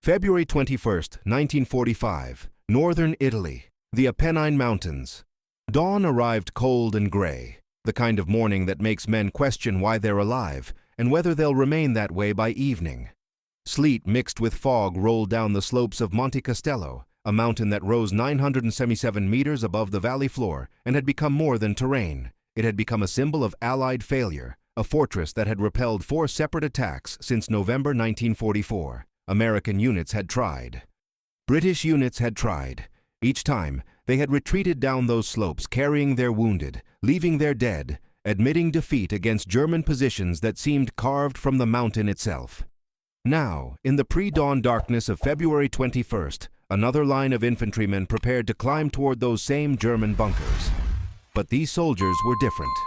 February 21, 1945, northern Italy, the Apennine Mountains. Dawn arrived cold and gray, the kind of morning that makes men question why they're alive and whether they'll remain that way by evening. Sleet mixed with fog rolled down the slopes of Monte Castello, a mountain that rose 977 meters above the valley floor and had become more than terrain. It had become a symbol of Allied failure, a fortress that had repelled 4 separate attacks since November 1944. American units had tried. British units had tried. Each time, they had retreated down those slopes carrying their wounded, leaving their dead, admitting defeat against German positions that seemed carved from the mountain itself. Now, in the pre-dawn darkness of February 21st, another line of infantrymen prepared to climb toward those same German bunkers. But these soldiers were different.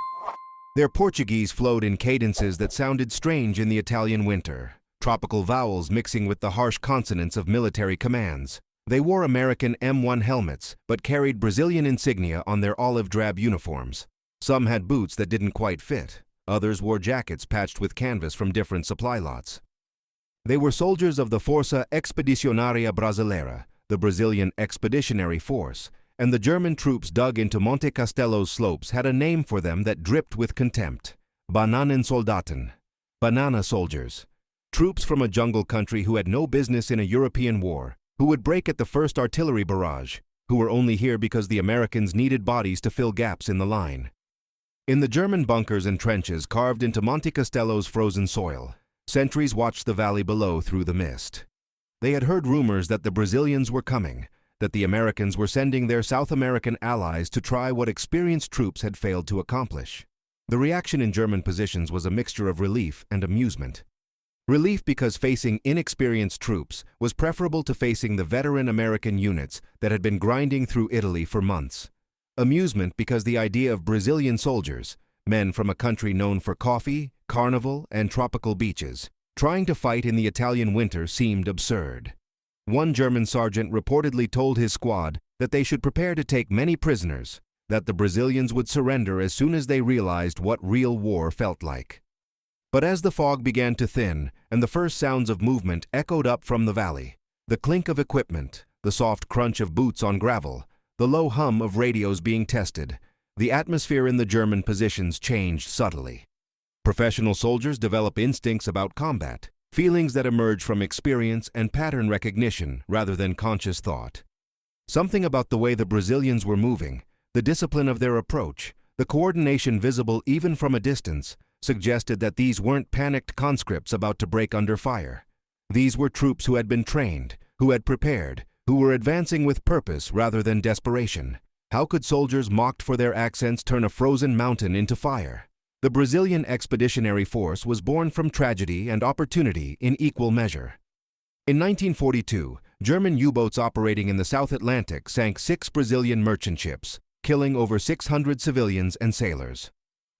Their Portuguese flowed in cadences that sounded strange in the Italian winter, tropical vowels mixing with the harsh consonants of military commands. They wore American M1 helmets, but carried Brazilian insignia on their olive drab uniforms. Some had boots that didn't quite fit. Others wore jackets patched with canvas from different supply lots. They were soldiers of the Força Expedicionária Brasileira, the Brazilian Expeditionary Force, and the German troops dug into Monte Castello's slopes had a name for them that dripped with contempt: Bananensoldaten, banana soldiers. Troops from a jungle country who had no business in a European war, who would break at the first artillery barrage, who were only here because the Americans needed bodies to fill gaps in the line. In the German bunkers and trenches carved into Monte Castello's frozen soil, sentries watched the valley below through the mist. They had heard rumors that the Brazilians were coming, that the Americans were sending their South American allies to try what experienced troops had failed to accomplish. The reaction in German positions was a mixture of relief and amusement. Relief because facing inexperienced troops was preferable to facing the veteran American units that had been grinding through Italy for months. Amusement because the idea of Brazilian soldiers, men from a country known for coffee, carnival, and tropical beaches, trying to fight in the Italian winter seemed absurd. One German sergeant reportedly told his squad that they should prepare to take many prisoners, that the Brazilians would surrender as soon as they realized what real war felt like. But as the fog began to thin and the first sounds of movement echoed up from the valley, the clink of equipment, the soft crunch of boots on gravel, the low hum of radios being tested, the atmosphere in the German positions changed subtly. Professional soldiers develop instincts about combat, feelings that emerge from experience and pattern recognition rather than conscious thought. Something about the way the Brazilians were moving, the discipline of their approach, the coordination visible even from a distance, suggested that these weren't panicked conscripts about to break under fire. These were troops who had been trained, who had prepared, who were advancing with purpose rather than desperation. How could soldiers mocked for their accents turn a frozen mountain into fire? The Brazilian Expeditionary Force was born from tragedy and opportunity in equal measure. In 1942, German U-boats operating in the South Atlantic sank 6 Brazilian merchant ships, killing over 600 civilians and sailors.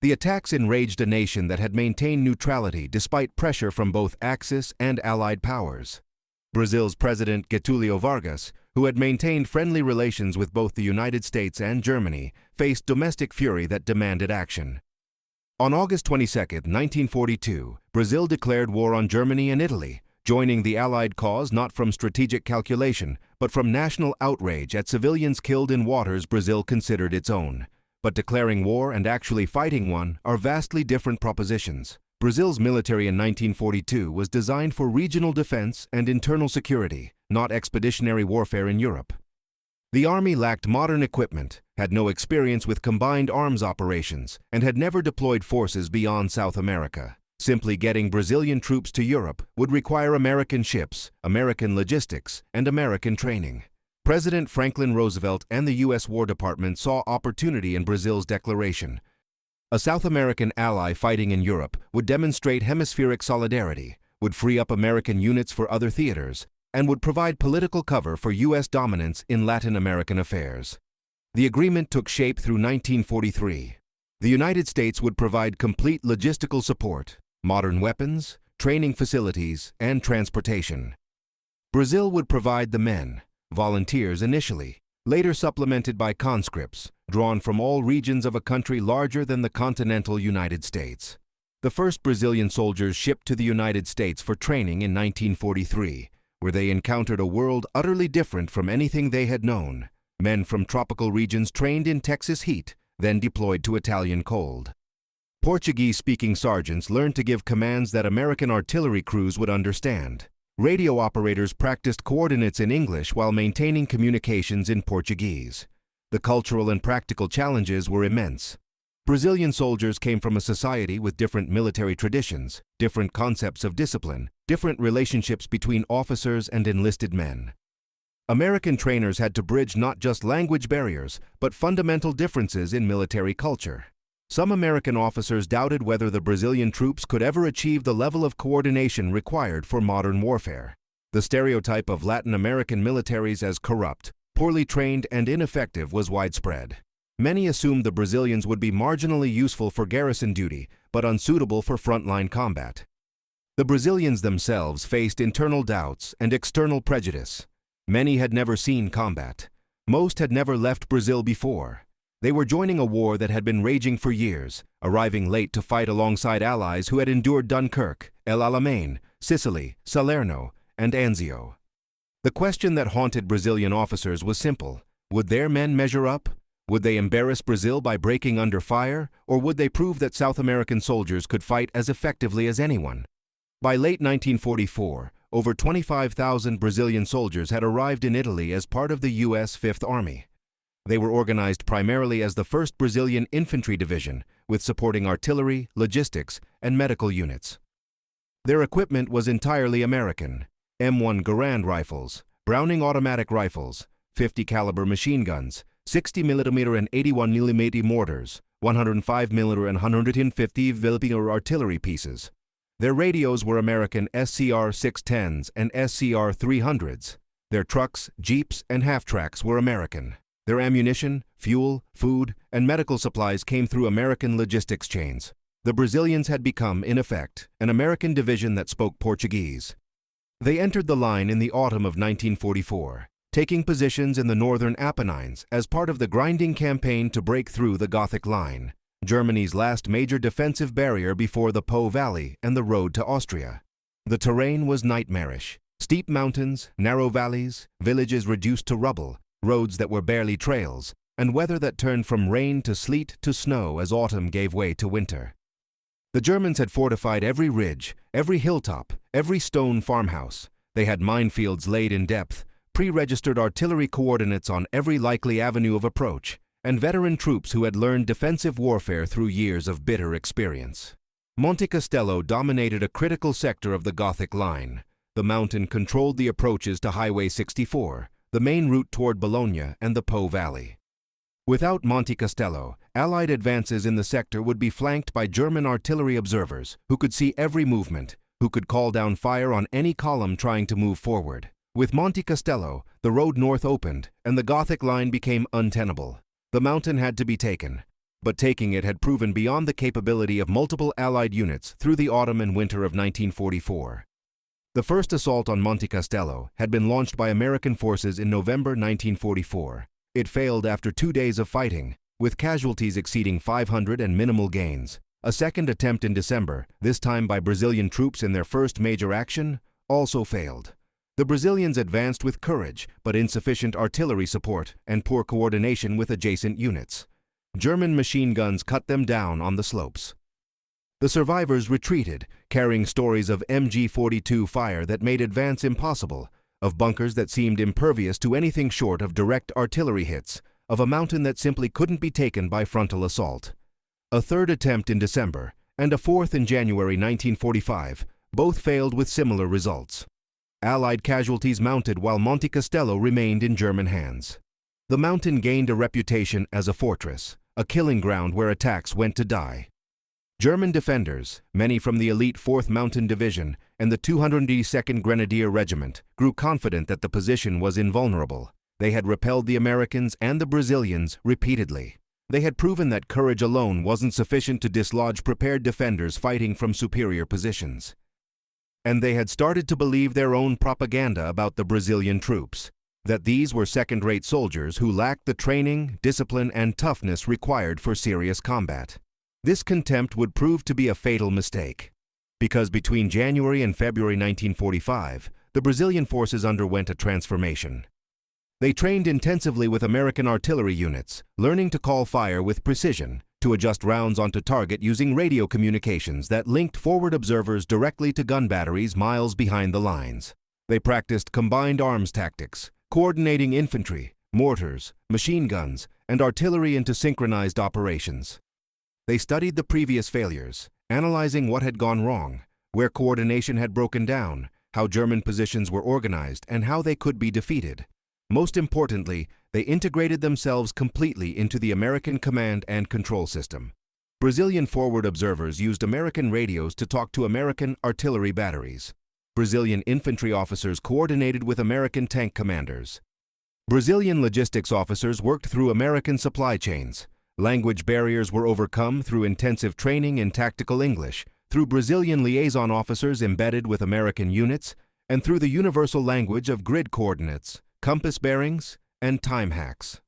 The attacks enraged a nation that had maintained neutrality despite pressure from both Axis and Allied powers. Brazil's President Getúlio Vargas, who had maintained friendly relations with both the United States and Germany, faced domestic fury that demanded action. On August 22, 1942, Brazil declared war on Germany and Italy, joining the Allied cause not from strategic calculation, but from national outrage at civilians killed in waters Brazil considered its own. But declaring war and actually fighting one are vastly different propositions. Brazil's military in 1942 was designed for regional defense and internal security, not expeditionary warfare in Europe. The army lacked modern equipment, had no experience with combined arms operations, and had never deployed forces beyond South America. Simply getting Brazilian troops to Europe would require American ships, American logistics, and American training. President Franklin Roosevelt and the U.S. War Department saw opportunity in Brazil's declaration. A South American ally fighting in Europe would demonstrate hemispheric solidarity, would free up American units for other theaters, and would provide political cover for U.S. dominance in Latin American affairs. The agreement took shape through 1943. The United States would provide complete logistical support, modern weapons, training facilities, and transportation. Brazil would provide the men, volunteers initially, later supplemented by conscripts, drawn from all regions of a country larger than the continental United States. The first Brazilian soldiers shipped to the United States for training in 1943 where they encountered a world utterly different from anything they had known. Men from tropical regions trained in Texas heat, then deployed to Italian cold. Portuguese-speaking sergeants learned to give commands that American artillery crews would understand. Radio operators practiced coordinates in English while maintaining communications in Portuguese. The cultural and practical challenges were immense. Brazilian soldiers came from a society with different military traditions, different concepts of discipline, different relationships between officers and enlisted men. American trainers had to bridge not just language barriers, but fundamental differences in military culture. Some American officers doubted whether the Brazilian troops could ever achieve the level of coordination required for modern warfare. The stereotype of Latin American militaries as corrupt, poorly trained, and ineffective was widespread. Many assumed the Brazilians would be marginally useful for garrison duty, but unsuitable for frontline combat. The Brazilians themselves faced internal doubts and external prejudice. Many had never seen combat. Most had never left Brazil before. They were joining a war that had been raging for years, arriving late to fight alongside allies who had endured Dunkirk, El Alamein, Sicily, Salerno, and Anzio. The question that haunted Brazilian officers was simple. Would their men measure up? Would they embarrass Brazil by breaking under fire, or would they prove that South American soldiers could fight as effectively as anyone? By late 1944, over 25,000 Brazilian soldiers had arrived in Italy as part of the U.S. Fifth Army. They were organized primarily as the 1st Brazilian Infantry Division, with supporting artillery, logistics, and medical units. Their equipment was entirely American: M1 Garand rifles, Browning automatic rifles, 50 caliber machine guns, 60 mm and 81 mm mortars, 105 mm and 150 mm artillery pieces. Their radios were American SCR 610s and SCR 300s. Their trucks, jeeps, and half-tracks were American. Their ammunition, fuel, food, and medical supplies came through American logistics chains. The Brazilians had become, in effect, an American division that spoke Portuguese. They entered the line in the autumn of 1944, taking positions in the northern Apennines as part of the grinding campaign to break through the Gothic Line, Germany's last major defensive barrier before the Po Valley and the road to Austria. The terrain was nightmarish: steep mountains, narrow valleys, villages reduced to rubble, roads that were barely trails, and weather that turned from rain to sleet to snow as autumn gave way to winter. The Germans had fortified every ridge, every hilltop, every stone farmhouse. They had minefields laid in depth, pre-registered artillery coordinates on every likely avenue of approach, and veteran troops who had learned defensive warfare through years of bitter experience. Monte Castello dominated a critical sector of the Gothic Line. The mountain controlled the approaches to Highway 64, the main route toward Bologna and the Po Valley. Without Monte Castello, Allied advances in the sector would be flanked by German artillery observers who could see every movement, who could call down fire on any column trying to move forward. With Monte Castello, the road north opened and the Gothic Line became untenable. The mountain had to be taken, but taking it had proven beyond the capability of multiple Allied units through the autumn and winter of 1944. The first assault on Monte Castello had been launched by American forces in November 1944. It failed after 2 days of fighting, with casualties exceeding 500 and minimal gains. A second attempt in December, this time by Brazilian troops in their first major action, also failed. The Brazilians advanced with courage, but insufficient artillery support and poor coordination with adjacent units. German machine guns cut them down on the slopes. The survivors retreated, carrying stories of MG-42 fire that made advance impossible, of bunkers that seemed impervious to anything short of direct artillery hits, of a mountain that simply couldn't be taken by frontal assault. A third attempt in December, and a fourth in January 1945, both failed with similar results. Allied casualties mounted while Monte Castello remained in German hands. The mountain gained a reputation as a fortress, a killing ground where attacks went to die. German defenders, many from the elite 4th Mountain Division and the 282nd Grenadier Regiment, grew confident that the position was invulnerable. They had repelled the Americans and the Brazilians repeatedly. They had proven that courage alone wasn't sufficient to dislodge prepared defenders fighting from superior positions. And they had started to believe their own propaganda about the Brazilian troops, that these were second-rate soldiers who lacked the training, discipline, and toughness required for serious combat. This contempt would prove to be a fatal mistake, because between January and February 1945, the Brazilian forces underwent a transformation. They trained intensively with American artillery units, learning to call fire with precision, to adjust rounds onto target using radio communications that linked forward observers directly to gun batteries miles behind the lines. They practiced combined arms tactics, coordinating infantry, mortars, machine guns, and artillery into synchronized operations. They studied the previous failures, analyzing what had gone wrong, where coordination had broken down, how German positions were organized, and how they could be defeated. Most importantly, they integrated themselves completely into the American command and control system. Brazilian forward observers used American radios to talk to American artillery batteries. Brazilian infantry officers coordinated with American tank commanders. Brazilian logistics officers worked through American supply chains. Language barriers were overcome through intensive training in tactical English, through Brazilian liaison officers embedded with American units, and through the universal language of grid coordinates, compass bearings, and time hacks.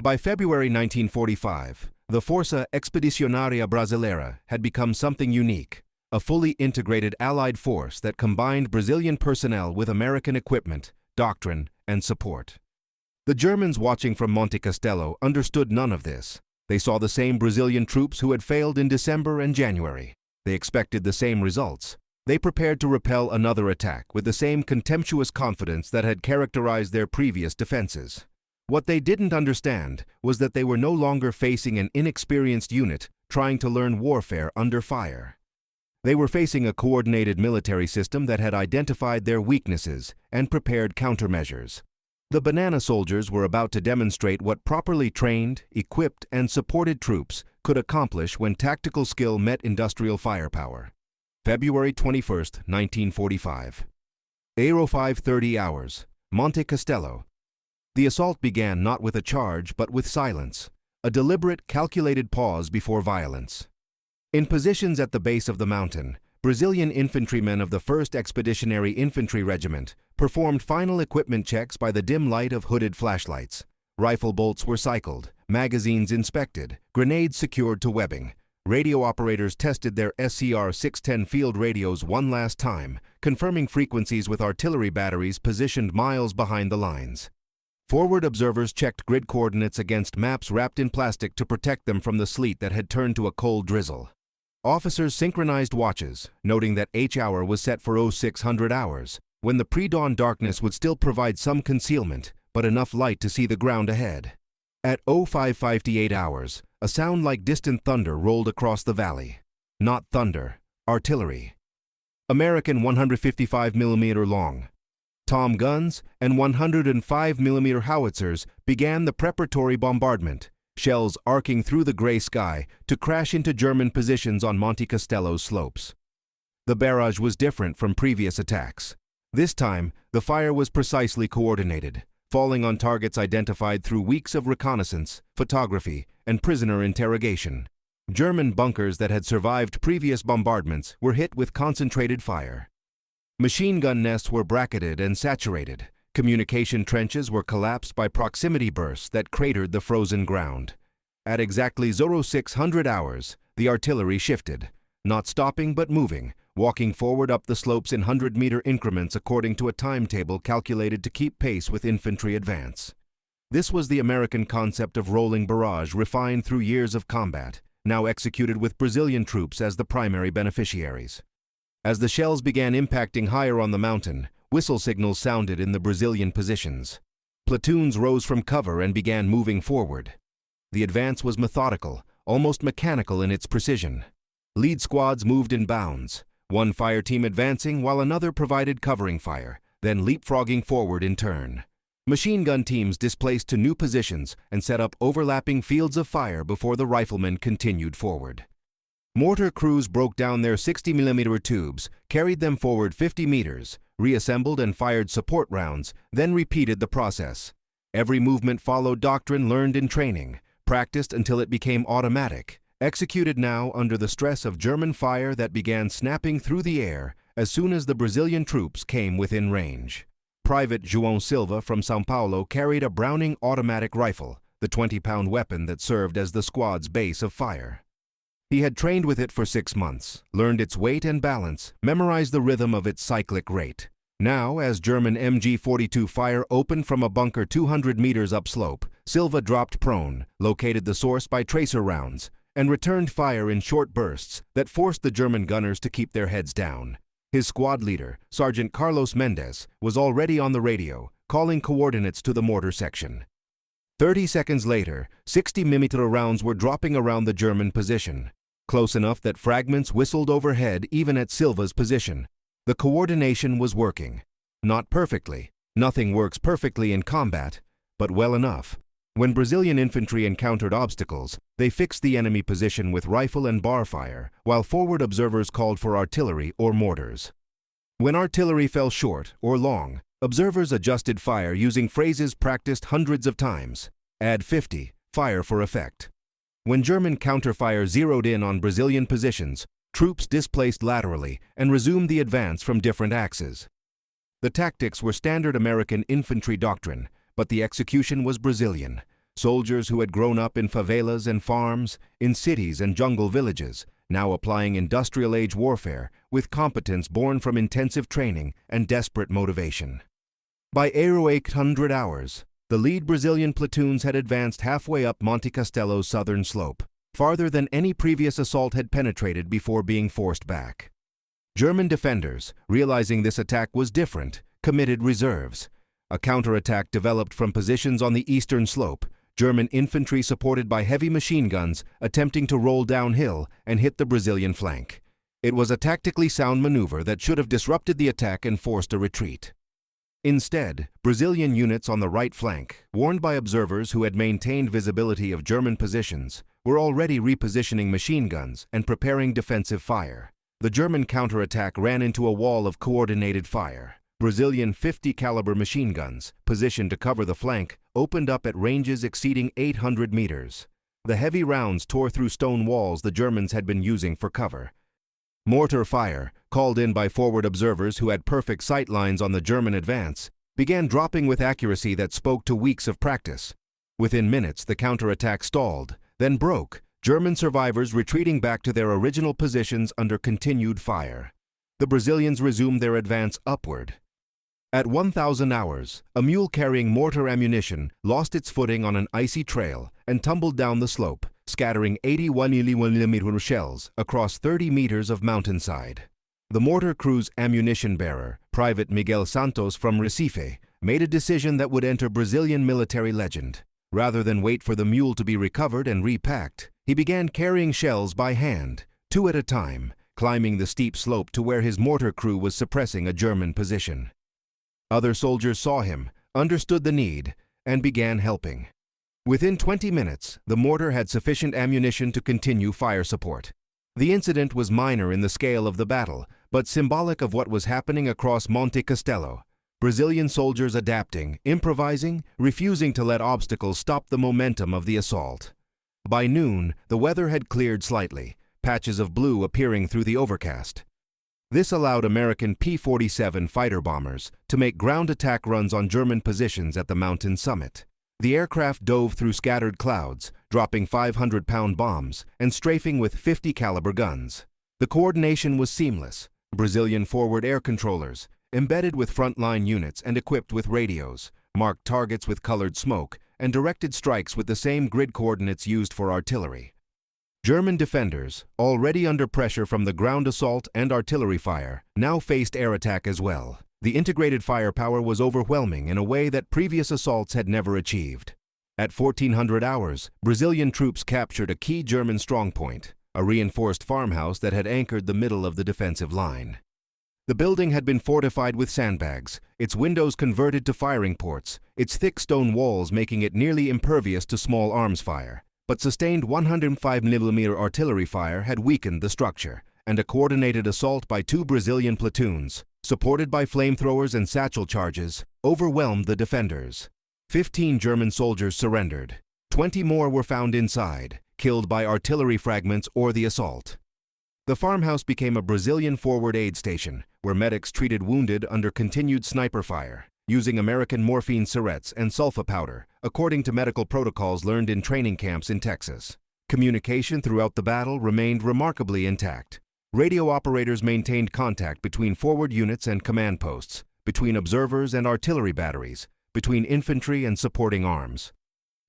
By February 1945, the Força Expedicionária Brasileira had become something unique, a fully integrated Allied force that combined Brazilian personnel with American equipment, doctrine, and support. The Germans watching from Monte Castello understood none of this. They saw the same Brazilian troops who had failed in December and January. They expected the same results. They prepared to repel another attack with the same contemptuous confidence that had characterized their previous defenses. What they didn't understand was that they were no longer facing an inexperienced unit trying to learn warfare under fire. They were facing a coordinated military system that had identified their weaknesses and prepared countermeasures. The banana soldiers were about to demonstrate what properly trained, equipped, and supported troops could accomplish when tactical skill met industrial firepower. February 21, 1945. 05:30 hours, Monte Castello. The assault began not with a charge but with silence, a deliberate, calculated pause before violence. In positions at the base of the mountain, Brazilian infantrymen of the 1st Expeditionary Infantry Regiment performed final equipment checks by the dim light of hooded flashlights. Rifle bolts were cycled, magazines inspected, grenades secured to webbing. Radio operators tested their SCR-610 field radios one last time, confirming frequencies with artillery batteries positioned miles behind the lines. Forward observers checked grid coordinates against maps wrapped in plastic to protect them from the sleet that had turned to a cold drizzle. Officers synchronized watches, noting that H hour was set for 0600 hours, when the pre-dawn darkness would still provide some concealment, but enough light to see the ground ahead. At 0558 hours, a sound like distant thunder rolled across the valley. Not thunder, artillery. American 155mm long Tom guns and 105mm howitzers began the preparatory bombardment, shells arcing through the gray sky to crash into German positions on Monte Castello's slopes. The barrage was different from previous attacks. This time, the fire was precisely coordinated, falling on targets identified through weeks of reconnaissance, photography, and prisoner interrogation. German bunkers that had survived previous bombardments were hit with concentrated fire. Machine gun nests were bracketed and saturated. Communication trenches were collapsed by proximity bursts that cratered the frozen ground. At exactly 0600 hours, the artillery shifted, not stopping but moving, walking forward up the slopes in 100-meter increments according to a timetable calculated to keep pace with infantry advance. This was the American concept of rolling barrage refined through years of combat, now executed with Brazilian troops as the primary beneficiaries. As the shells began impacting higher on the mountain, whistle signals sounded in the Brazilian positions. Platoons rose from cover and began moving forward. The advance was methodical, almost mechanical in its precision. Lead squads moved in bounds, one fire team advancing while another provided covering fire, then leapfrogging forward in turn. Machine gun teams displaced to new positions and set up overlapping fields of fire before the riflemen continued forward. Mortar crews broke down their 60mm tubes, carried them forward 50 meters, reassembled and fired support rounds, then repeated the process. Every movement followed doctrine learned in training, practiced until it became automatic, executed now under the stress of German fire that began snapping through the air as soon as the Brazilian troops came within range. Private João Silva from São Paulo carried a Browning automatic rifle, the 20-pound weapon that served as the squad's base of fire. He had trained with it for 6 months, learned its weight and balance, memorized the rhythm of its cyclic rate. Now, as German MG-42 fire opened from a bunker 200 meters upslope, Silva dropped prone, located the source by tracer rounds, and returned fire in short bursts that forced the German gunners to keep their heads down. His squad leader, Sergeant Carlos Mendez, was already on the radio, calling coordinates to the mortar section. 30 seconds later, 60mm rounds were dropping around the German position, close enough that fragments whistled overhead even at Silva's position. The coordination was working. Not perfectly. Nothing works perfectly in combat, but well enough. When Brazilian infantry encountered obstacles, they fixed the enemy position with rifle and bar fire, while forward observers called for artillery or mortars. When artillery fell short or long, observers adjusted fire using phrases practiced hundreds of times. Add 50, fire for effect. When German counterfire zeroed in on Brazilian positions, troops displaced laterally and resumed the advance from different axes. The tactics were standard American infantry doctrine, but the execution was Brazilian. Soldiers who had grown up in favelas and farms, in cities and jungle villages, now applying industrial-age warfare with competence born from intensive training and desperate motivation. By 800 hours, the lead Brazilian platoons had advanced halfway up Monte Castello's southern slope, farther than any previous assault had penetrated before being forced back. German defenders, realizing this attack was different, committed reserves. A counterattack developed from positions on the eastern slope, German infantry supported by heavy machine guns attempting to roll downhill and hit the Brazilian flank. It was a tactically sound maneuver that should have disrupted the attack and forced a retreat. Instead, Brazilian units on the right flank, warned by observers who had maintained visibility of German positions, were already repositioning machine guns and preparing defensive fire. The German counterattack ran into a wall of coordinated fire. Brazilian 50 caliber machine guns, positioned to cover the flank, opened up at ranges exceeding 800 meters. The heavy rounds tore through stone walls the Germans had been using for cover. Mortar fire, called in by forward observers who had perfect sight lines on the German advance, began dropping with accuracy that spoke to weeks of practice. Within minutes, the counterattack stalled, then broke, German survivors retreating back to their original positions under continued fire. The Brazilians resumed their advance upward. At 1,000 hours, a mule carrying mortar ammunition lost its footing on an icy trail and tumbled down the slope, scattering 81mm shells across 30 meters of mountainside. The mortar crew's ammunition bearer, Private Miguel Santos from Recife, made a decision that would enter Brazilian military legend. Rather than wait for the mule to be recovered and repacked, he began carrying shells by hand, 2 at a time, climbing the steep slope to where his mortar crew was suppressing a German position. Other soldiers saw him, understood the need, and began helping. Within 20 minutes, the mortar had sufficient ammunition to continue fire support. The incident was minor in the scale of the battle, but symbolic of what was happening across Monte Castello. Brazilian soldiers adapting, improvising, refusing to let obstacles stop the momentum of the assault. By noon, the weather had cleared slightly, patches of blue appearing through the overcast. This allowed American P-47 fighter bombers to make ground attack runs on German positions at the mountain summit. The aircraft dove through scattered clouds, dropping 500-pound bombs and strafing with 50 caliber guns. The coordination was seamless. Brazilian forward air controllers, embedded with frontline units and equipped with radios, marked targets with colored smoke and directed strikes with the same grid coordinates used for artillery. German defenders, already under pressure from the ground assault and artillery fire, now faced air attack as well. The integrated firepower was overwhelming in a way that previous assaults had never achieved. At 1400 hours, Brazilian troops captured a key German strongpoint, a reinforced farmhouse that had anchored the middle of the defensive line. The building had been fortified with sandbags, its windows converted to firing ports, its thick stone walls making it nearly impervious to small arms fire. But sustained 105mm artillery fire had weakened the structure, and a coordinated assault by 2 Brazilian platoons, supported by flamethrowers and satchel charges, overwhelmed the defenders. 15 German soldiers surrendered. 20 more were found inside, killed by artillery fragments or the assault. The farmhouse became a Brazilian forward aid station, where medics treated wounded under continued sniper fire, using American morphine syrettes and sulfa powder, according to medical protocols learned in training camps in Texas. Communication throughout the battle remained remarkably intact. Radio operators maintained contact between forward units and command posts, between observers and artillery batteries, between infantry and supporting arms.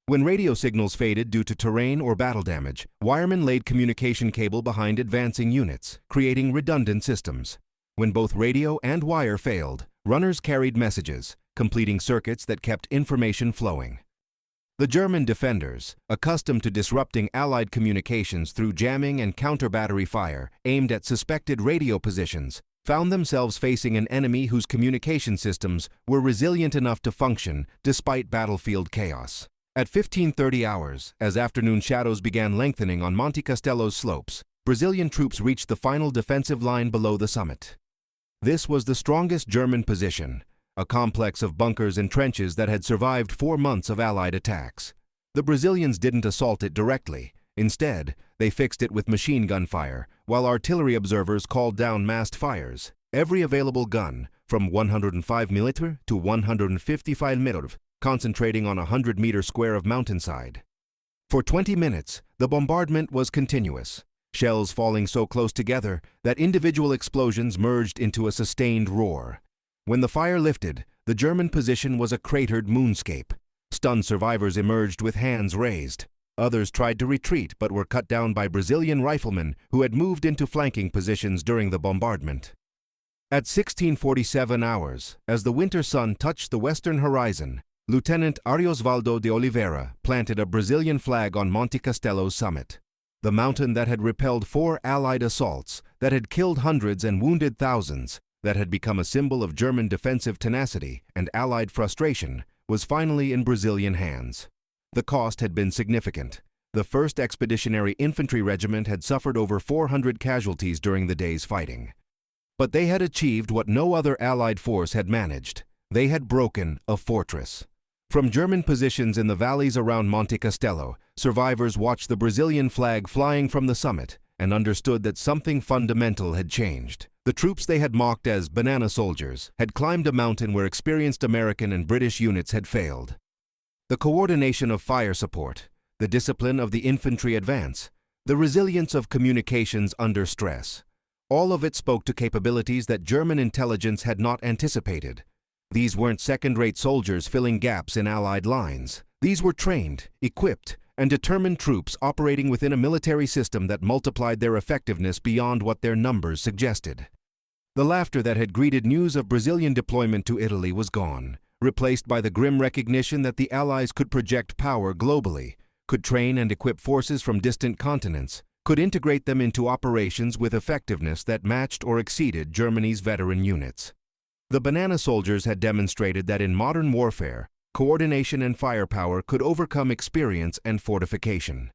When radio signals faded due to terrain or battle damage, wiremen laid communication cable behind advancing units, creating redundant systems. When both radio and wire failed, runners carried messages, completing circuits that kept information flowing. The German defenders, accustomed to disrupting Allied communications through jamming and counter-battery fire aimed at suspected radio positions, found themselves facing an enemy whose communication systems were resilient enough to function despite battlefield chaos. At 15:30 hours, as afternoon shadows began lengthening on Monte Castello's slopes, Brazilian troops reached the final defensive line below the summit. This was the strongest German position, a complex of bunkers and trenches that had survived 4 months of Allied attacks. The Brazilians didn't assault it directly. Instead, they fixed it with machine gun fire, while artillery observers called down massed fires. Every available gun, from 105 mm to 155 mm, concentrating on a 100-meter square of mountainside. For 20 minutes, the bombardment was continuous, shells falling so close together that individual explosions merged into a sustained roar. When the fire lifted, the German position was a cratered moonscape. Stunned survivors emerged with hands raised. Others tried to retreat but were cut down by Brazilian riflemen who had moved into flanking positions during the bombardment. At 16:47 hours, as the winter sun touched the western horizon, Lieutenant Ariosvaldo de Oliveira planted a Brazilian flag on Monte Castello's summit. The mountain that had repelled 4 Allied assaults, that had killed hundreds and wounded thousands, that had become a symbol of German defensive tenacity and Allied frustration, was finally in Brazilian hands. The cost had been significant. The 1st Expeditionary Infantry Regiment had suffered over 400 casualties during the day's fighting. But they had achieved what no other Allied force had managed. They had broken a fortress. From German positions in the valleys around Monte Castello, survivors watched the Brazilian flag flying from the summit and understood that something fundamental had changed. The troops they had mocked as banana soldiers had climbed a mountain where experienced American and British units had failed. The coordination of fire support, the discipline of the infantry advance, the resilience of communications under stress, all of it spoke to capabilities that German intelligence had not anticipated. These weren't second-rate soldiers filling gaps in Allied lines. These were trained, equipped, and determined troops operating within a military system that multiplied their effectiveness beyond what their numbers suggested. The laughter that had greeted news of Brazilian deployment to Italy was gone, replaced by the grim recognition that the Allies could project power globally, could train and equip forces from distant continents, could integrate them into operations with effectiveness that matched or exceeded Germany's veteran units. The banana soldiers had demonstrated that in modern warfare, coordination and firepower could overcome experience and fortification.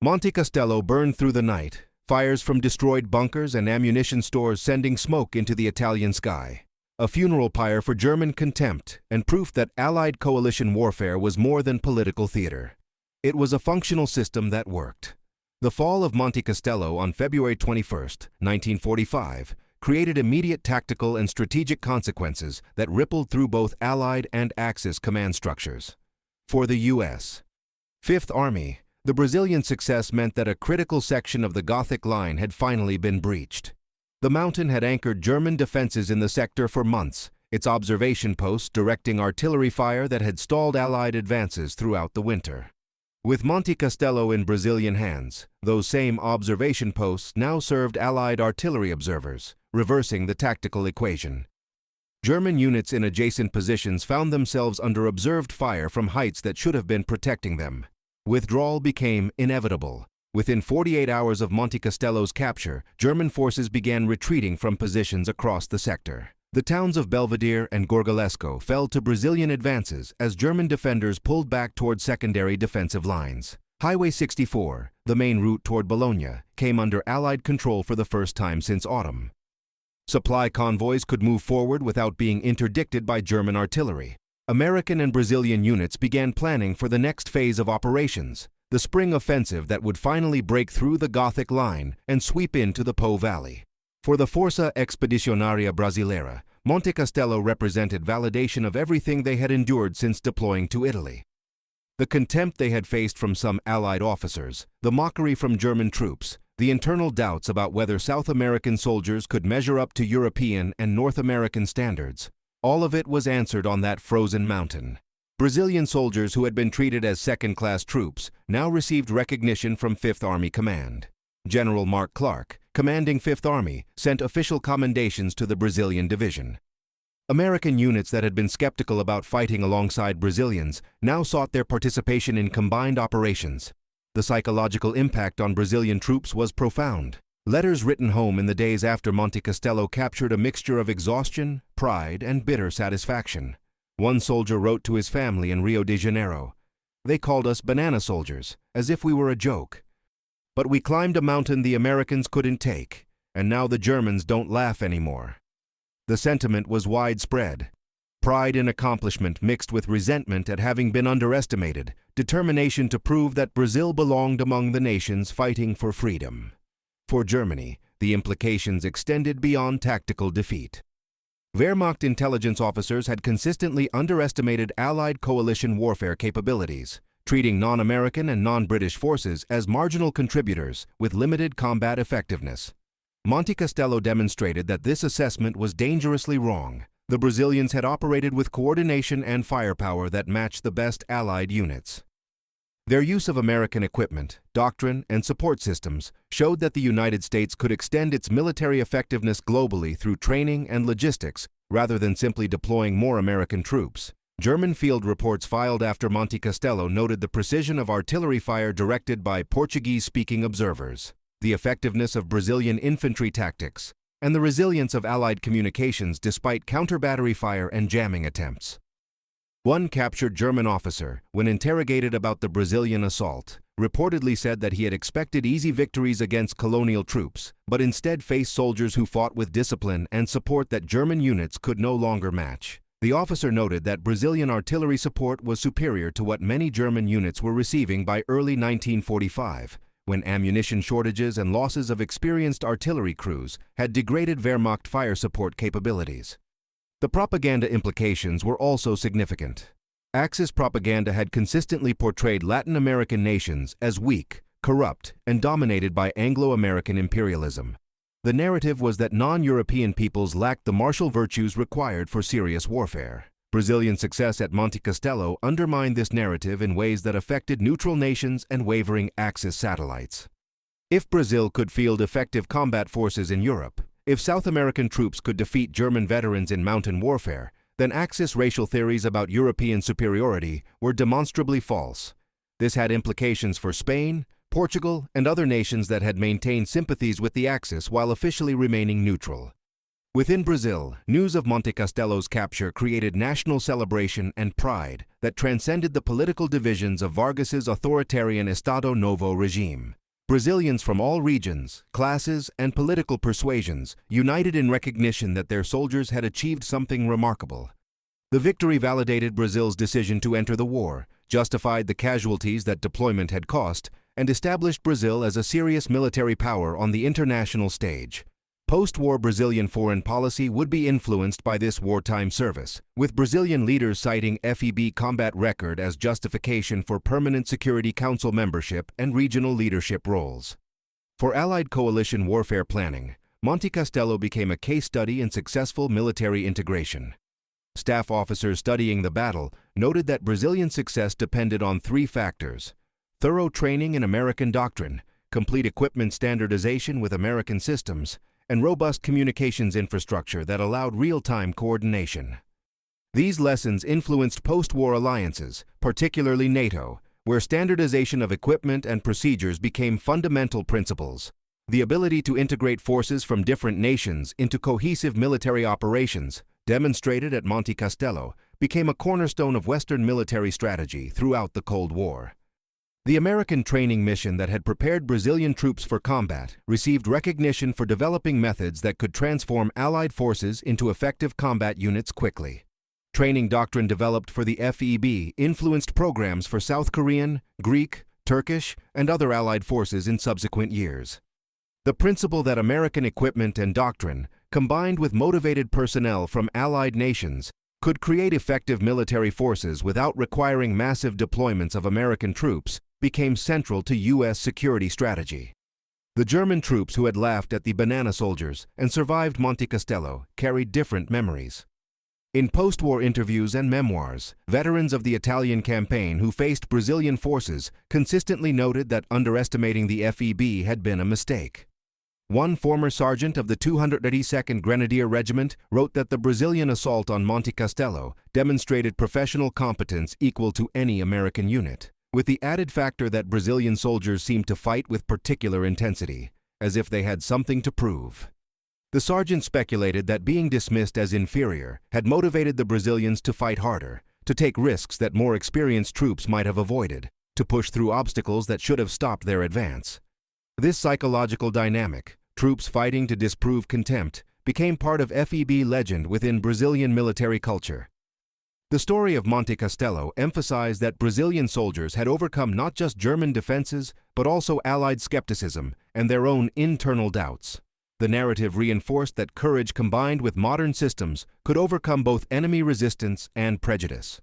Monte Castello burned through the night, fires from destroyed bunkers and ammunition stores sending smoke into the Italian sky. A funeral pyre for German contempt and proof that Allied coalition warfare was more than political theater. It was a functional system that worked. The fall of Monte Castello on February 21, 1945, created immediate tactical and strategic consequences that rippled through both Allied and Axis command structures. For the U.S. Fifth Army, the Brazilian success meant that a critical section of the Gothic Line had finally been breached. The mountain had anchored German defenses in the sector for months, its observation posts directing artillery fire that had stalled Allied advances throughout the winter. With Monte Castello in Brazilian hands, those same observation posts now served Allied artillery observers, reversing the tactical equation. German units in adjacent positions found themselves under observed fire from heights that should have been protecting them. Withdrawal became inevitable. Within 48 hours of Monte Castello's capture, German forces began retreating from positions across the sector. The towns of Belvedere and Gorgolesco fell to Brazilian advances as German defenders pulled back toward secondary defensive lines. Highway 64, the main route toward Bologna, came under Allied control for the first time since autumn. Supply convoys could move forward without being interdicted by German artillery. American and Brazilian units began planning for the next phase of operations, the spring offensive that would finally break through the Gothic Line and sweep into the Po Valley. For the Força Expedicionária Brasileira, Monte Castello represented validation of everything they had endured since deploying to Italy. The contempt they had faced from some Allied officers, the mockery from German troops, the internal doubts about whether South American soldiers could measure up to European and North American standards, All of it was answered on that frozen mountain. Brazilian soldiers who had been treated as second-class troops now received recognition from Fifth Army Command. General Mark Clark, commanding Fifth Army, sent official commendations to the Brazilian division. American units that had been skeptical about fighting alongside Brazilians now sought their participation in combined operations. The psychological impact on Brazilian troops was profound. Letters written home in the days after Monte Castello captured a mixture of exhaustion, pride, and bitter satisfaction. One soldier wrote to his family in Rio de Janeiro, "They called us banana soldiers, as if we were a joke. But we climbed a mountain the Americans couldn't take, and now the Germans don't laugh anymore." The sentiment was widespread. Pride in accomplishment mixed with resentment at having been underestimated, determination to prove that Brazil belonged among the nations fighting for freedom. For Germany, the implications extended beyond tactical defeat. Wehrmacht intelligence officers had consistently underestimated Allied coalition warfare capabilities, treating non-American and non-British forces as marginal contributors with limited combat effectiveness. Monte Castello demonstrated that this assessment was dangerously wrong. The Brazilians had operated with coordination and firepower that matched the best Allied units. Their use of American equipment, doctrine, and support systems showed that the United States could extend its military effectiveness globally through training and logistics rather than simply deploying more American troops. German field reports filed after Monte Castello noted the precision of artillery fire directed by Portuguese-speaking observers, the effectiveness of Brazilian infantry tactics, and the resilience of Allied communications despite counter-battery fire and jamming attempts. One captured German officer, when interrogated about the Brazilian assault, reportedly said that he had expected easy victories against colonial troops, but instead faced soldiers who fought with discipline and support that German units could no longer match. The officer noted that Brazilian artillery support was superior to what many German units were receiving by early 1945, when ammunition shortages and losses of experienced artillery crews had degraded Wehrmacht fire support capabilities. The propaganda implications were also significant. Axis propaganda had consistently portrayed Latin American nations as weak, corrupt, and dominated by Anglo-American imperialism. The narrative was that non-European peoples lacked the martial virtues required for serious warfare. Brazilian success at Monte Castello undermined this narrative in ways that affected neutral nations and wavering Axis satellites. If Brazil could field effective combat forces in Europe, if South American troops could defeat German veterans in mountain warfare, then Axis racial theories about European superiority were demonstrably false. This had implications for Spain, Portugal, and other nations that had maintained sympathies with the Axis while officially remaining neutral. Within Brazil, news of Monte Castello's capture created national celebration and pride that transcended the political divisions of Vargas's authoritarian Estado Novo regime. Brazilians from all regions, classes, and political persuasions united in recognition that their soldiers had achieved something remarkable. The victory validated Brazil's decision to enter the war, justified the casualties that deployment had cost, and established Brazil as a serious military power on the international stage. Post-war Brazilian foreign policy would be influenced by this wartime service, with Brazilian leaders citing FEB combat record as justification for permanent Security Council membership and regional leadership roles. For Allied coalition warfare planning, Monte Castello became a case study in successful military integration. Staff officers studying the battle noted that Brazilian success depended on three factors: thorough training in American doctrine, complete equipment standardization with American systems, and robust communications infrastructure that allowed real-time coordination. These lessons influenced post-war alliances, particularly NATO, where standardization of equipment and procedures became fundamental principles. The ability to integrate forces from different nations into cohesive military operations, demonstrated at Monte Castello, became a cornerstone of Western military strategy throughout the Cold War. The American training mission that had prepared Brazilian troops for combat received recognition for developing methods that could transform Allied forces into effective combat units quickly. Training doctrine developed for the FEB influenced programs for South Korean, Greek, Turkish, and other Allied forces in subsequent years. The principle that American equipment and doctrine, combined with motivated personnel from Allied nations, could create effective military forces without requiring massive deployments of American troops, became central to U.S. security strategy. The German troops who had laughed at the banana soldiers and survived Monte Castello carried different memories. In post-war interviews and memoirs, veterans of the Italian campaign who faced Brazilian forces consistently noted that underestimating the FEB had been a mistake. One former sergeant of the 282nd Grenadier Regiment wrote that the Brazilian assault on Monte Castello demonstrated professional competence equal to any American unit, with the added factor that Brazilian soldiers seemed to fight with particular intensity, as if they had something to prove. The sergeant speculated that being dismissed as inferior had motivated the Brazilians to fight harder, to take risks that more experienced troops might have avoided, to push through obstacles that should have stopped their advance. This psychological dynamic, troops fighting to disprove contempt, became part of FEB legend within Brazilian military culture. The story of Monte Castello emphasized that Brazilian soldiers had overcome not just German defenses, but also Allied skepticism and their own internal doubts. The narrative reinforced that courage combined with modern systems could overcome both enemy resistance and prejudice.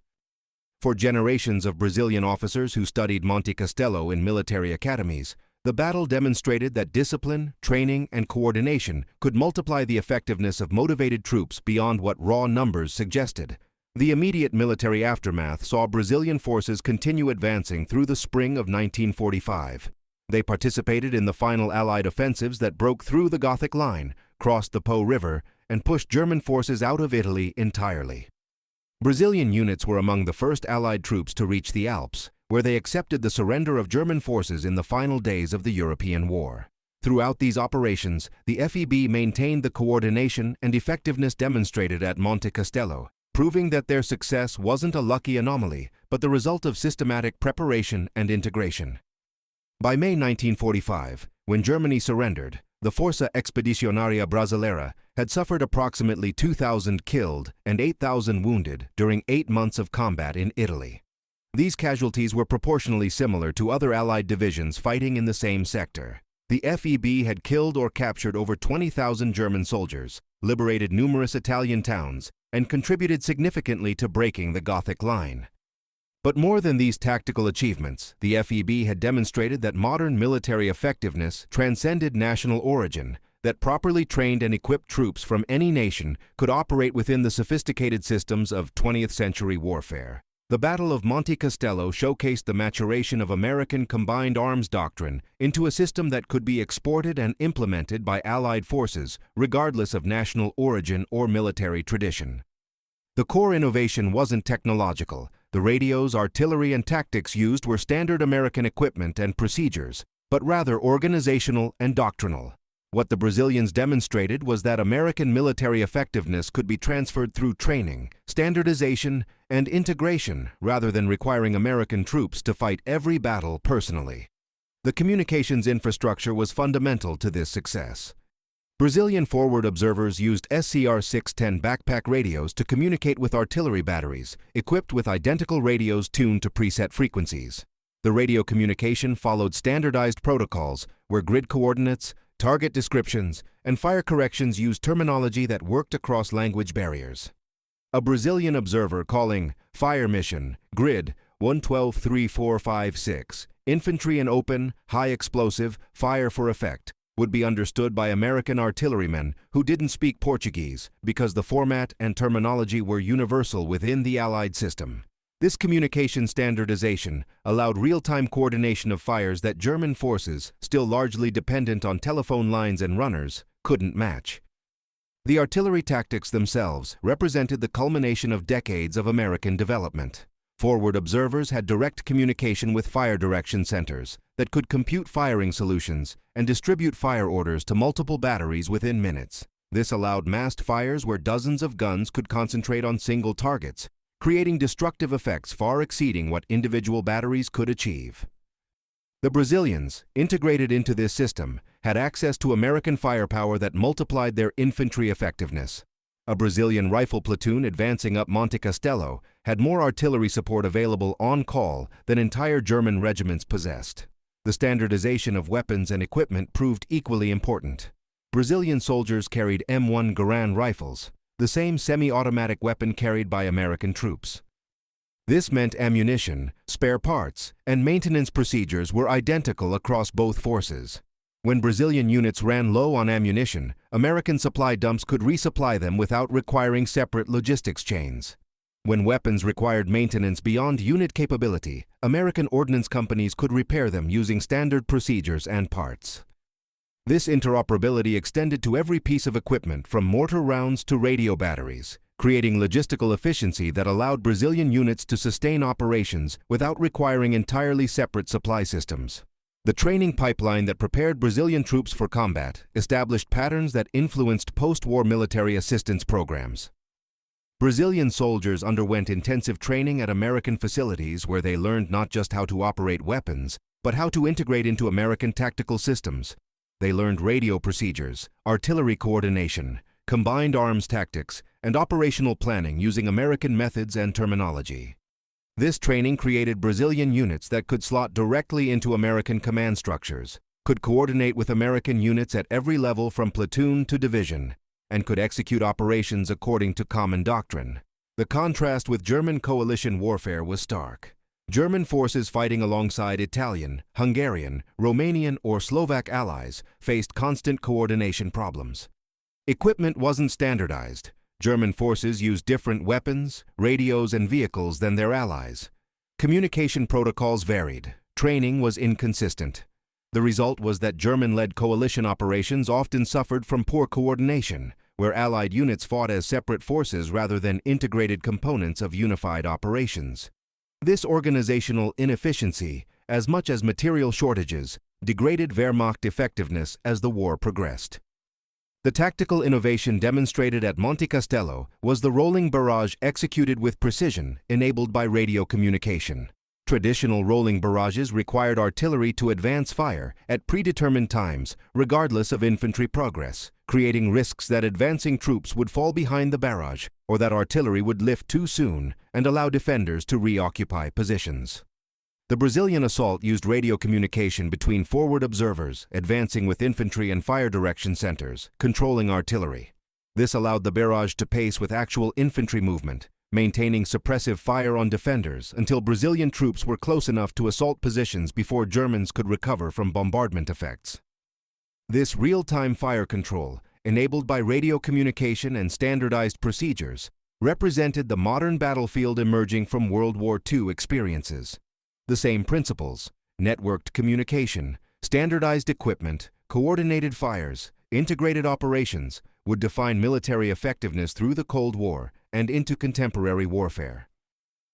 For generations of Brazilian officers who studied Monte Castello in military academies, the battle demonstrated that discipline, training, and coordination could multiply the effectiveness of motivated troops beyond what raw numbers suggested. The immediate military aftermath saw Brazilian forces continue advancing through the spring of 1945. They participated in the final Allied offensives that broke through the Gothic Line, crossed the Po River, and pushed German forces out of Italy entirely. Brazilian units were among the first Allied troops to reach the Alps, where they accepted the surrender of German forces in the final days of the European War. Throughout these operations, the FEB maintained the coordination and effectiveness demonstrated at Monte Castello, proving that their success wasn't a lucky anomaly, but the result of systematic preparation and integration. By May 1945, when Germany surrendered, the Força Expedicionária Brasileira had suffered approximately 2,000 killed and 8,000 wounded during 8 months of combat in Italy. These casualties were proportionally similar to other Allied divisions fighting in the same sector. The FEB had killed or captured over 20,000 German soldiers, liberated numerous Italian towns, and contributed significantly to breaking the Gothic Line. But more than these tactical achievements, the FEB had demonstrated that modern military effectiveness transcended national origin, that properly trained and equipped troops from any nation could operate within the sophisticated systems of 20th century warfare. The Battle of Monte Castello showcased the maturation of American combined arms doctrine into a system that could be exported and implemented by Allied forces, regardless of national origin or military tradition. The core innovation wasn't technological. The radios, artillery, and tactics used were standard American equipment and procedures, but rather organizational and doctrinal. What the Brazilians demonstrated was that American military effectiveness could be transferred through training, standardization, and integration rather than requiring American troops to fight every battle personally. The communications infrastructure was fundamental to this success. Brazilian forward observers used SCR-610 backpack radios to communicate with artillery batteries, equipped with identical radios tuned to preset frequencies. The radio communication followed standardized protocols where grid coordinates, target descriptions, and fire corrections used terminology that worked across language barriers. A Brazilian observer calling Fire Mission, Grid 1123456, Infantry and Open, High Explosive, Fire for Effect, would be understood by American artillerymen who didn't speak Portuguese because the format and terminology were universal within the Allied system. This communication standardization allowed real-time coordination of fires that German forces, still largely dependent on telephone lines and runners, couldn't match. The artillery tactics themselves represented the culmination of decades of American development. Forward observers had direct communication with fire direction centers that could compute firing solutions and distribute fire orders to multiple batteries within minutes. This allowed massed fires where dozens of guns could concentrate on single targets, creating destructive effects far exceeding what individual batteries could achieve. The Brazilians, integrated into this system, had access to American firepower that multiplied their infantry effectiveness. A Brazilian rifle platoon advancing up Monte Castello had more artillery support available on call than entire German regiments possessed. The standardization of weapons and equipment proved equally important. Brazilian soldiers carried M1 Garand rifles, the same semi-automatic weapon carried by American troops. This meant ammunition, spare parts, and maintenance procedures were identical across both forces. When Brazilian units ran low on ammunition, American supply dumps could resupply them without requiring separate logistics chains. When weapons required maintenance beyond unit capability, American ordnance companies could repair them using standard procedures and parts. This interoperability extended to every piece of equipment from mortar rounds to radio batteries, creating logistical efficiency that allowed Brazilian units to sustain operations without requiring entirely separate supply systems. The training pipeline that prepared Brazilian troops for combat established patterns that influenced post-war military assistance programs. Brazilian soldiers underwent intensive training at American facilities where they learned not just how to operate weapons, but how to integrate into American tactical systems. They learned radio procedures, artillery coordination, combined arms tactics, and operational planning using American methods and terminology. This training created Brazilian units that could slot directly into American command structures, could coordinate with American units at every level from platoon to division, and could execute operations according to common doctrine. The contrast with German coalition warfare was stark. German forces fighting alongside Italian, Hungarian, Romanian, or Slovak allies faced constant coordination problems. Equipment wasn't standardized. German forces used different weapons, radios, and vehicles than their allies. Communication protocols varied. Training was inconsistent. The result was that German-led coalition operations often suffered from poor coordination, where Allied units fought as separate forces rather than integrated components of unified operations. This organizational inefficiency, as much as material shortages, degraded Wehrmacht effectiveness as the war progressed. The tactical innovation demonstrated at Monte Castello was the rolling barrage executed with precision, enabled by radio communication. Traditional rolling barrages required artillery to advance fire at predetermined times, regardless of infantry progress, creating risks that advancing troops would fall behind the barrage or that artillery would lift too soon and allow defenders to reoccupy positions. The Brazilian assault used radio communication between forward observers, advancing with infantry and fire direction centers, controlling artillery. This allowed the barrage to pace with actual infantry movement, maintaining suppressive fire on defenders until Brazilian troops were close enough to assault positions before Germans could recover from bombardment effects. This real-time fire control, enabled by radio communication and standardized procedures, represented the modern battlefield emerging from World War II experiences. The same principles, networked communication, standardized equipment, coordinated fires, integrated operations, would define military effectiveness through the Cold War and into contemporary warfare.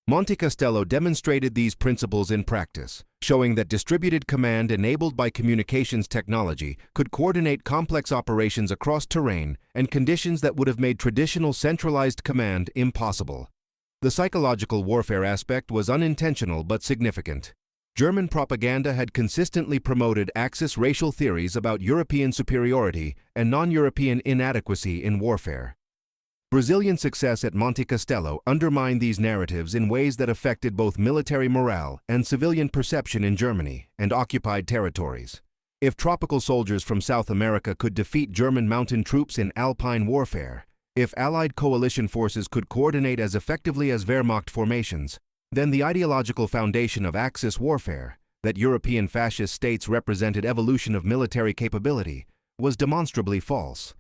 Monte Castello demonstrated these principles in practice, showing that distributed command enabled by communications technology could coordinate complex operations across terrain and conditions that would have made traditional centralized command impossible. The psychological warfare aspect was unintentional but significant. German propaganda had consistently promoted Axis racial theories about European superiority and non-European inadequacy in warfare. Brazilian success at Monte Castello undermined these narratives in ways that affected both military morale and civilian perception in Germany and occupied territories. If tropical soldiers from South America could defeat German mountain troops in Alpine warfare, if Allied coalition forces could coordinate as effectively as Wehrmacht formations, then the ideological foundation of Axis warfare, that European fascist states represented evolution of military capability, was demonstrably false.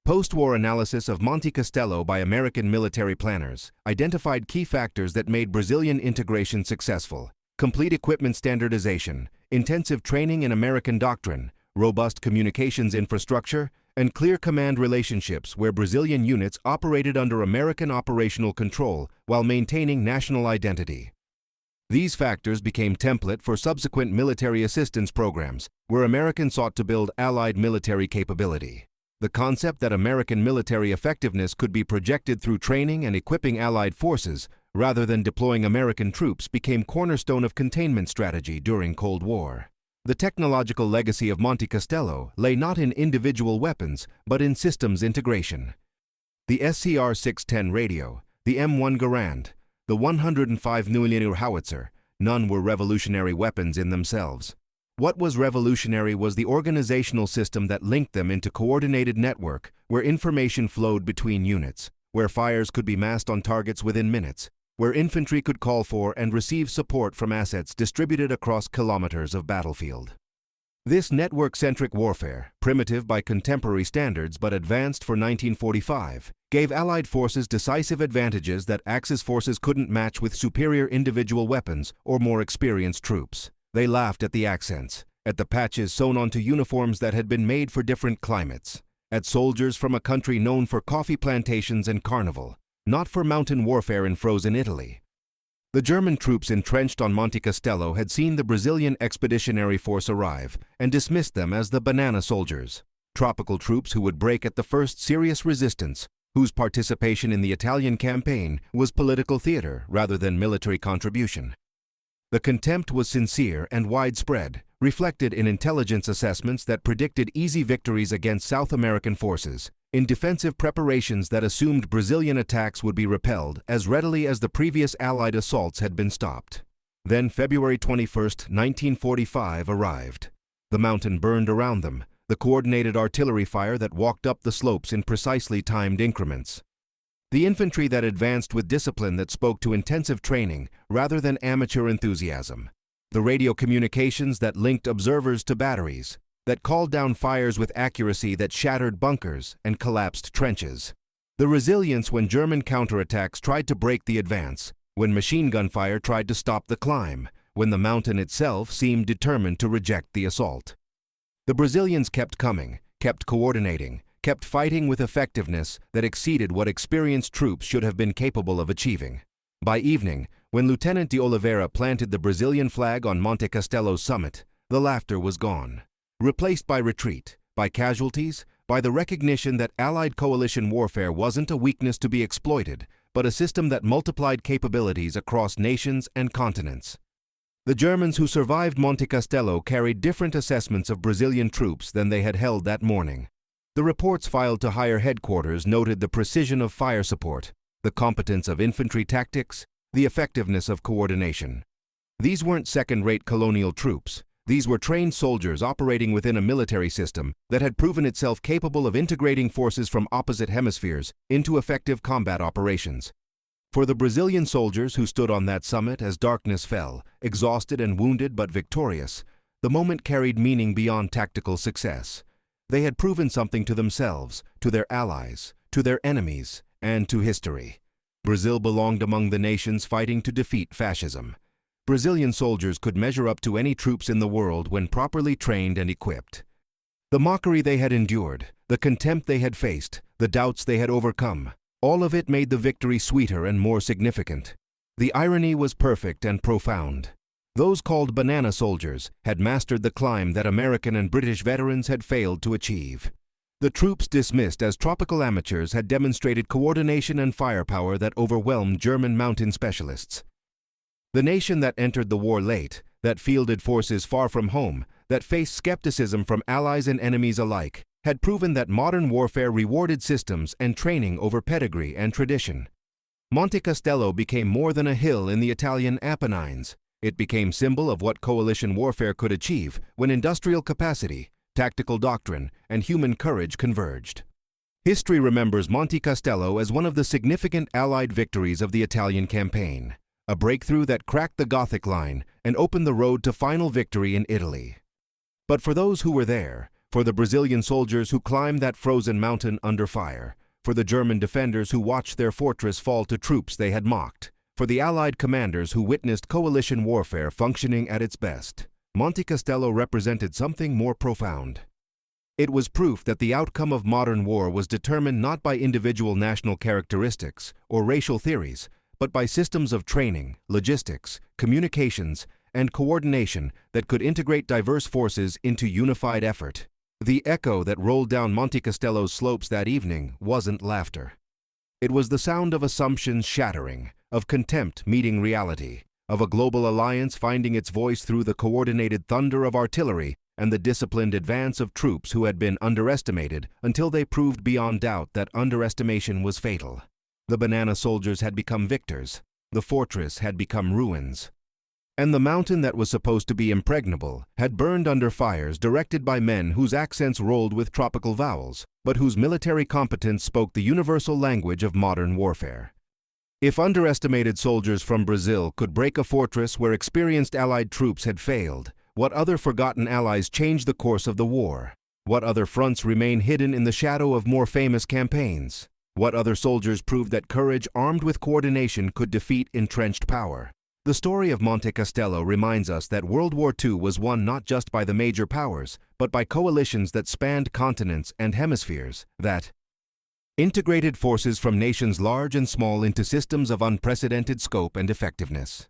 Post-war analysis of Monte Castello by American military planners identified key factors that made Brazilian integration successful: complete equipment standardization, intensive training in American doctrine, robust communications infrastructure, and clear command relationships where Brazilian units operated under American operational control while maintaining national identity. These factors became template for subsequent military assistance programs where Americans sought to build Allied military capability. The concept that American military effectiveness could be projected through training and equipping Allied forces rather than deploying American troops became cornerstone of containment strategy during Cold War. The technological legacy of Monte Castello lay not in individual weapons, but in systems integration. The SCR-610 radio, the M1 Garand, the 105mm howitzer, none were revolutionary weapons in themselves. What was revolutionary was the organizational system that linked them into coordinated network where information flowed between units, where fires could be massed on targets within minutes, where infantry could call for and receive support from assets distributed across kilometers of battlefield. This network-centric warfare, primitive by contemporary standards but advanced for 1945, gave Allied forces decisive advantages that Axis forces couldn't match with superior individual weapons or more experienced troops. They laughed at the accents, at the patches sewn onto uniforms that had been made for different climates, at soldiers from a country known for coffee plantations and carnival, not for mountain warfare in frozen Italy. The German troops entrenched on Monte Castello had seen the Brazilian expeditionary force arrive and dismissed them as the banana soldiers, tropical troops who would break at the first serious resistance, whose participation in the Italian campaign was political theater rather than military contribution. The contempt was sincere and widespread, reflected in intelligence assessments that predicted easy victories against South American forces, in defensive preparations that assumed Brazilian attacks would be repelled as readily as the previous Allied assaults had been stopped. Then February 21, 1945 arrived. The mountain burned around them, the coordinated artillery fire that walked up the slopes in precisely timed increments. The infantry that advanced with discipline that spoke to intensive training rather than amateur enthusiasm. The radio communications that linked observers to batteries, that called down fires with accuracy that shattered bunkers and collapsed trenches. The resilience when German counterattacks tried to break the advance, when machine gun fire tried to stop the climb, when the mountain itself seemed determined to reject the assault. The Brazilians kept coming, kept coordinating, kept fighting with effectiveness that exceeded what experienced troops should have been capable of achieving. By evening, when Lieutenant de Oliveira planted the Brazilian flag on Monte Castello's summit, the laughter was gone, replaced by retreat, by casualties, by the recognition that Allied coalition warfare wasn't a weakness to be exploited, but a system that multiplied capabilities across nations and continents. The Germans who survived Monte Castello carried different assessments of Brazilian troops than they had held that morning. The reports filed to higher headquarters noted the precision of fire support, the competence of infantry tactics, the effectiveness of coordination. These weren't second-rate colonial troops. These were trained soldiers operating within a military system that had proven itself capable of integrating forces from opposite hemispheres into effective combat operations. For the Brazilian soldiers who stood on that summit as darkness fell, exhausted and wounded but victorious, the moment carried meaning beyond tactical success. They had proven something to themselves, to their allies, to their enemies, and to history. Brazil belonged among the nations fighting to defeat fascism. Brazilian soldiers could measure up to any troops in the world when properly trained and equipped. The mockery they had endured, the contempt they had faced, the doubts they had overcome, all of it made the victory sweeter and more significant. The irony was perfect and profound. Those called banana soldiers had mastered the climb that American and British veterans had failed to achieve. The troops dismissed as tropical amateurs had demonstrated coordination and firepower that overwhelmed German mountain specialists. The nation that entered the war late, that fielded forces far from home, that faced skepticism from allies and enemies alike, had proven that modern warfare rewarded systems and training over pedigree and tradition. Monte Castello became more than a hill in the Italian Apennines. It became symbol of what coalition warfare could achieve when industrial capacity, tactical doctrine, and human courage converged. History remembers Monte Castello as one of the significant Allied victories of the Italian campaign, a breakthrough that cracked the Gothic Line and opened the road to final victory in Italy. But for those who were there, for the Brazilian soldiers who climbed that frozen mountain under fire, for the German defenders who watched their fortress fall to troops they had mocked, for the Allied commanders who witnessed coalition warfare functioning at its best, Monte Castello represented something more profound. It was proof that the outcome of modern war was determined not by individual national characteristics or racial theories, but by systems of training, logistics, communications, and coordination that could integrate diverse forces into unified effort. The echo that rolled down Monte Castello's slopes that evening wasn't laughter. It was the sound of assumptions shattering, of contempt meeting reality, of a global alliance finding its voice through the coordinated thunder of artillery and the disciplined advance of troops who had been underestimated until they proved beyond doubt that underestimation was fatal. The banana soldiers had become victors. The fortress had become ruins. And the mountain that was supposed to be impregnable had burned under fires directed by men whose accents rolled with tropical vowels, but whose military competence spoke the universal language of modern warfare. If underestimated soldiers from Brazil could break a fortress where experienced Allied troops had failed, What other forgotten allies changed the course of the war? What other fronts remain hidden in the shadow of more famous campaigns? What other soldiers proved that courage armed with coordination could defeat entrenched power? The story of Monte Castello reminds us that World War II was won not just by the major powers, but by coalitions that spanned continents and hemispheres, that integrated forces from nations large and small into systems of unprecedented scope and effectiveness.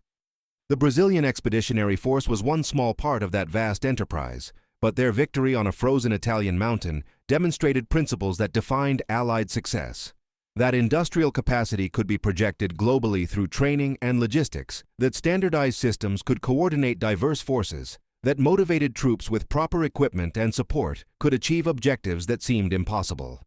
The Brazilian Expeditionary Force was one small part of that vast enterprise, but their victory on a frozen Italian mountain demonstrated principles that defined Allied success. That industrial capacity could be projected globally through training and logistics, that standardized systems could coordinate diverse forces, that motivated troops with proper equipment and support could achieve objectives that seemed impossible.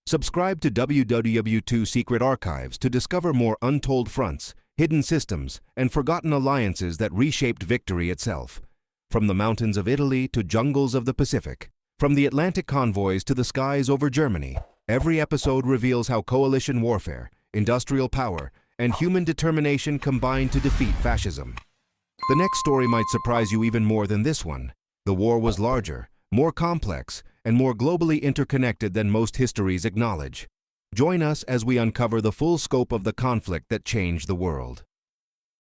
Subscribe to WW2 Secret Archives to discover more untold fronts, hidden systems, and forgotten alliances that reshaped victory itself. From the mountains of Italy to jungles of the Pacific, from the Atlantic convoys to the skies over Germany, every episode reveals how coalition warfare, industrial power, and human determination combined to defeat fascism. The next story might surprise you even more than this one. The war was larger, more complex, and more globally interconnected than most histories acknowledge. Join us as we uncover the full scope of the conflict that changed the world.